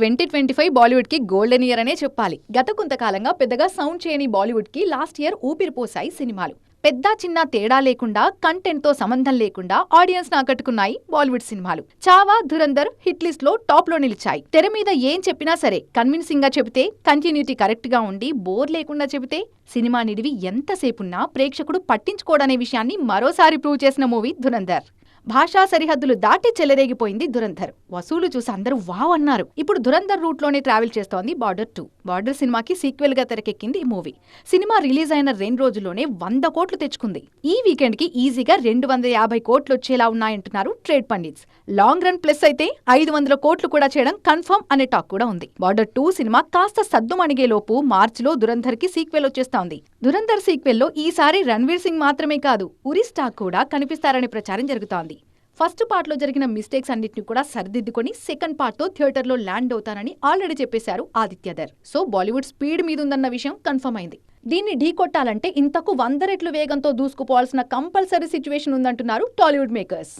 2025 బాలీవుడ్ కి golden year అనే చెప్పాలి. గత కొంతకాలంగా పెద్దగా సౌండ్ చేయని బాలీవుడ్ కి లాస్ట్ ఇయర్ ఊపిరిపోసాయి సినిమాలు. పెద్ద చిన్న తేడా లేకుండా, కంటెంట్ తో సంబంధం లేకుండా ఆడియన్స్ ఆకట్టుకున్నాయి బాలీవుడ్ సినిమాలు. చావా, ధురంధర్ హిట్ లిస్ట్ లో టాప్ లో నిలిచాయి. తెర మీద ఏం చెప్పినా సరే కన్విన్సింగ్ గా చెబితే, కంటిన్యూటీ కరెక్ట్ గా ఉండి బోర్ లేకుండా చెబితే సినిమా నిడివి ఎంతసేపున్నా ప్రేక్షకుడు పట్టించుకోడనే విషయాన్ని మరోసారి ప్రూవ్ చేసిన మూవీ ధురంధర్. భాషా సరిహద్దులు దాటి చెలరేగిపోయింది ధురంధర్. వసూలు చూసి అందరూ వావ్ అన్నారు. ఇప్పుడు ధురంధర్ రూట్ లోనే ట్రావెల్ చేస్తోంది బార్డర్ 2. బార్డర్ సినిమాకి సీక్వెల్ గా తెరకెక్కింది ఈ మూవీ. సినిమా రిలీజ్ అయిన 2 రోజుల్లోనే 100 కోట్లు తెచ్చుకుంది. ఈ వీకెండ్ కి ఈజీగా 250 కోట్లు వచ్చేలా ఉన్నాయంటున్నారు trade pundits. Long run plus అయితే 500 కోట్లు కూడా చేయడం కన్ఫర్మ్ అనే టాక్ కూడా ఉంది. బార్డర్ 2 సినిమా కాస్త సద్దుమణిగేలోపు మార్చిలో ధురంధర్ కి సీక్వెల్ వచ్చేస్తోంది. ధురంధర్ సీక్వెల్ లో ఈసారి రణ్వీర్ సింగ్ మాత్రమే కాదు, ఉరి స్టార్ కూడా కనిపిస్తారనే ప్రచారం జరుగుతోంది. ఫస్ట్ పార్ట్ లో జరిగిన మిస్టేక్స్ అన్నిటిని కూడా సరిదిద్దుకొని సెకండ్ పార్ట్ తో థియేటర్ లో ల్యాండ్ అవుతానని ఆల్రెడీ చెప్పేశారు ఆదిత్యధర్. సో బాలీవుడ్ స్పీడ్ మీదుందన్న విషయం కన్ఫర్మ్ అయింది. దీన్ని ఢీ కొట్టాలంటే ఇంతకు 100 రెట్లు వేగంతో దూసుకుపోవాల్సిన కంపల్సరీ సిచ్యువేషన్ ఉందంటున్నారు టాలీవుడ్ మేకర్స్.